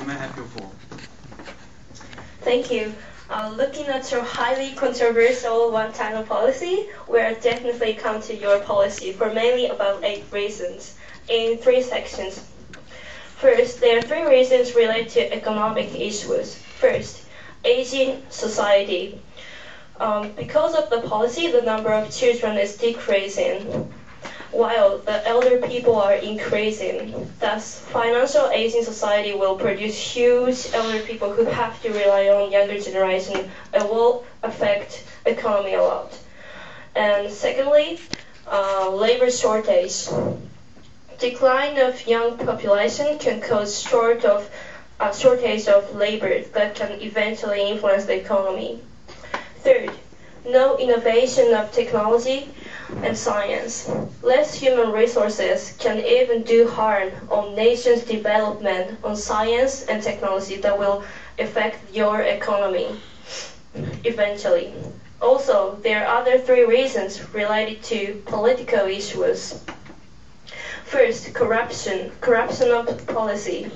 may I have your floor? Thank you. Looking at your highly controversial one-China policy, we'll definitely come to your policy for mainly about 8 reasons in 3 sections. First, there are 3 reasons related to economic issues. First, aging society. Because of the policy, the number of children is decreasing, while the elder people are increasing. Thus, financial aging society will produce huge elder people who have to rely on younger generation. It will affect economy a lot. And secondly, labor shortage. Decline of young population can cause shortage of labor that can eventually influence the economy. Third, no innovation of technology and science. Less human resources can even do harm on nation's development on science and technology that will affect your economy eventually. Also, there are other 3 reasons related to political issues. First, corruption of policy.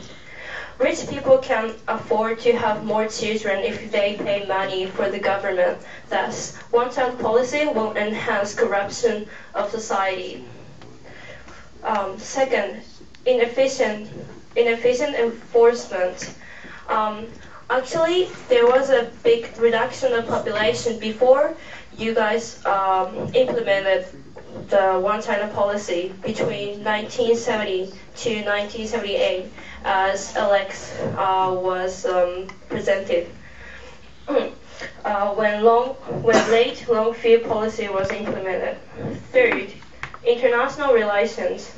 Rich people can afford to have more children if they pay money for the government. Thus, one-child policy will enhance corruption of society. Second, inefficient enforcement. Actually, there was a big reduction of population before you guys implemented the one-China policy between 1970 to 1978, as Alex was presented. When late long-field policy was implemented. Third, international relations.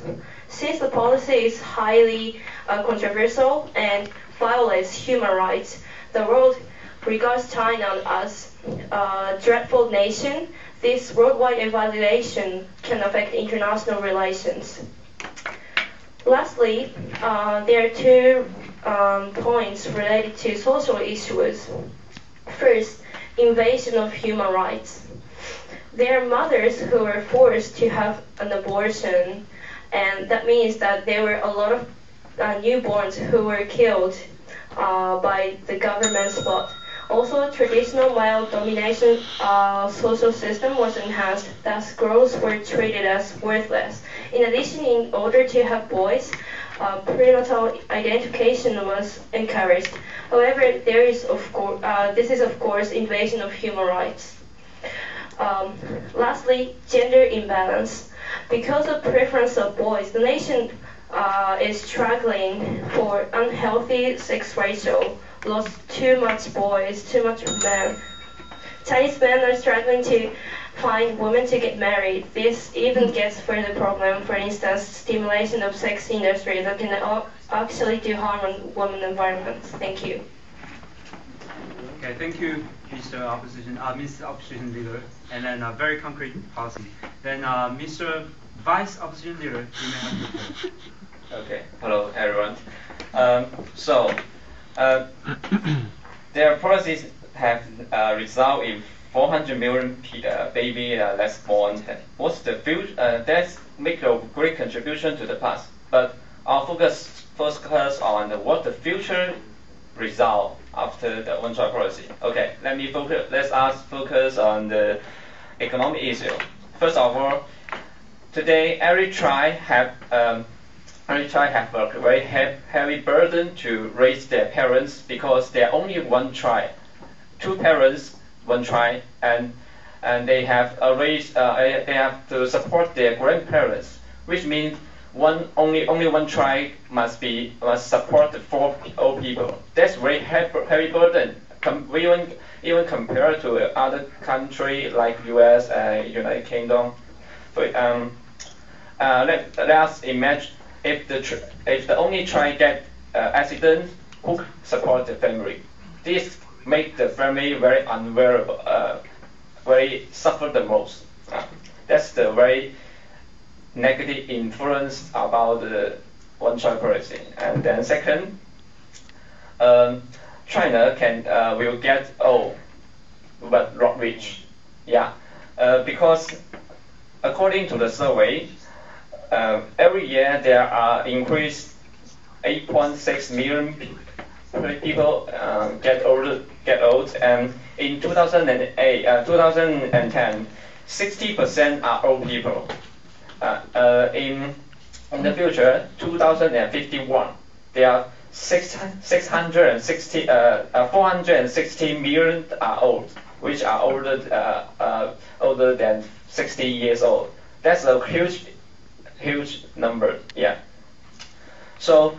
Since the policy is highly controversial and violates human rights, the world regards China as a dreadful nation. This worldwide evaluation can affect international relations. Lastly, there are 2 points related to social issues. First, invasion of human rights. There are mothers who were forced to have an abortion, and that means that there were a lot of newborns who were killed by the government's plot. Also, traditional male domination social system was enhanced, thus girls were treated as worthless. In addition, in order to have boys, prenatal identification was encouraged. However, this is of course invasion of human rights. Lastly, gender imbalance. Because of preference of boys, the nation is struggling for unhealthy sex ratio. Lost too much boys, too much men. Chinese men are struggling to find women to get married. This even gets further problem. For instance, stimulation of sex industry that can actually do harm on women environment. Thank you. Okay, thank you, Miss Opposition Leader, and then a very concrete policy. Then Mr. Vice Opposition Leader, you may have the floor. Okay, hello everyone. Their policies have resulted in 400 million baby less born. What's the future? That's make a great contribution to the past. But our focus on what the future result after the one-child policy. Okay, let's focus on the economic issue. First of all, today every child have a very heavy burden to raise their parents because they're only one child. 2 parents, 1 child, and they have they have to support their grandparents, which means only 1 child must support the 4 old people. That's very heavy burden. Even compared to other countries like U.S. and United Kingdom. Let's imagine if the only child get accident, who support the family? This make the family very unbearable, very suffer the most. That's the very negative influence about the one-child policy. And then second, China will get old but not rich. Yeah, because according to the survey, every year there are increased 8.6 million people get old, and in 2010, 60% are old people. In the future, 2051, there are 460 million are old, which are older than 60 years old. That's a huge number. Yeah. So,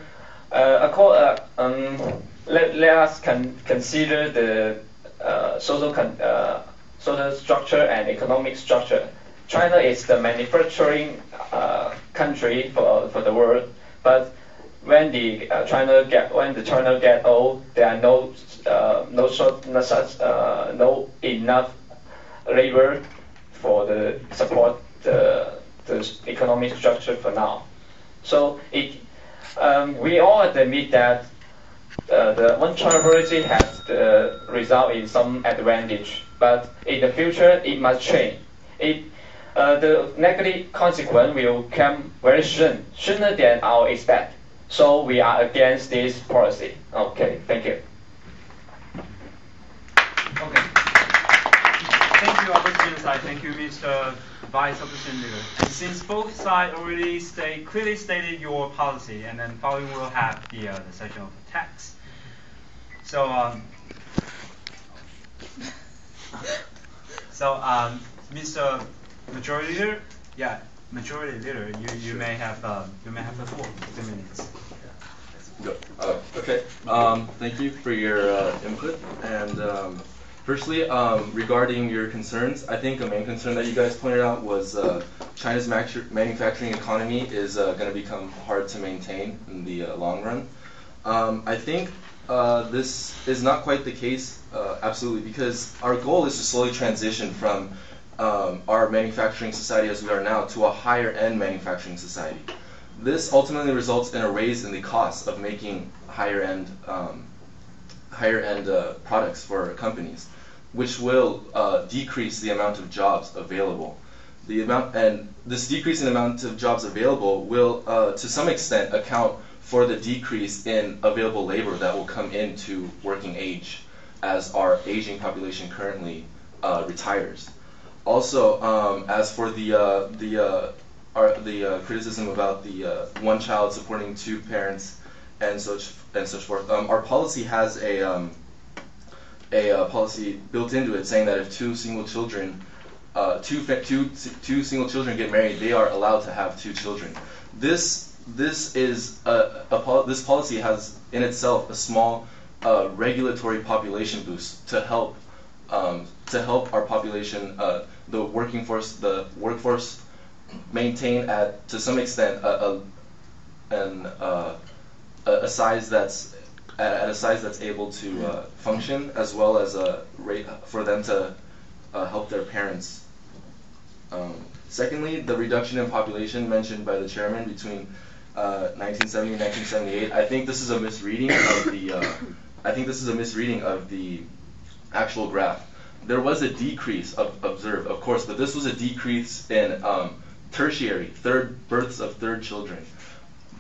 let us consider the social structure and economic structure. China is the manufacturing country for the world, but when the China get old, there are no enough labor for the support the economic structure for now. So we all admit that the one-child policy has the result in some advantage, but in the future it must change. The negative consequence will come very soon, sooner than our expect. So we are against this policy. Okay, thank you. Okay. Thank you, Opposition side. Thank you, Mr. Vice Opposition Leader. And since both sides already clearly stated your policy, and then following we'll have the section of text. So Mr. Majority Leader, Majority Leader, you may have the floor. 2 minutes. Okay. Thank you for your input. And firstly, regarding your concerns, I think a main concern that you guys pointed out was China's manufacturing economy is going to become hard to maintain in the long run. I think this is not quite the case, absolutely, because our goal is to slowly transition from our manufacturing society as we are now to a higher-end manufacturing society. This ultimately results in a raise in the cost of making higher-end products for companies, which will decrease the amount of jobs available. This decrease in the amount of jobs available will, to some extent, account for the decrease in available labor that will come into working age as our aging population currently retires. Also, as for the criticism about the one child supporting two parents and such forth, our policy has a policy built into it saying that if two single children get married, they are allowed to have 2 children. This policy has in itself a small regulatory population boost to help our population, the workforce maintain to some extent a size that's able to function, as well as a rate for them to help their parents. Secondly, the reduction in population mentioned by the chairman between 1970 and 1978. I think this is a misreading of the actual graph. There was a decrease observed, of course, but this was a decrease in tertiary, births of third children.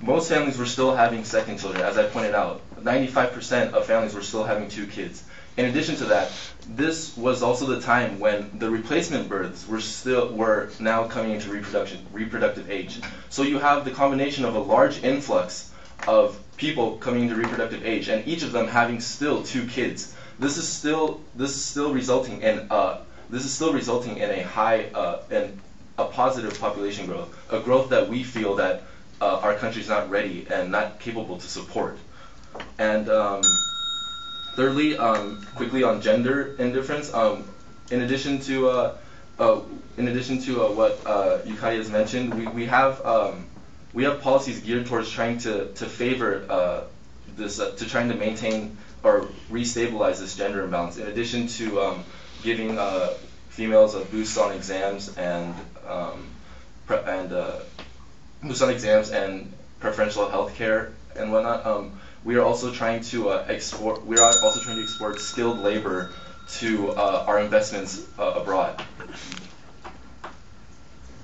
Most families were still having second children, as I pointed out. 95% of families were still having 2 kids. In addition to that, this was also the time when the replacement births were now coming into reproductive age. So you have the combination of a large influx of people coming into reproductive age, and each of them having still 2 kids. This is still resulting in a high and a positive population growth, a growth that we feel that our country's not ready and not capable to support. And thirdly, quickly on gender indifference, in addition to what Yukari has mentioned, we have policies geared towards trying to favor to trying to maintain or restabilize this gender imbalance. In addition to giving females a boost on exams and preferential health care and whatnot. We are also trying to export skilled labor to our investments abroad.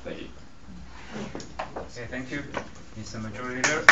Thank you. Okay, thank you, Mr. Majority Leader.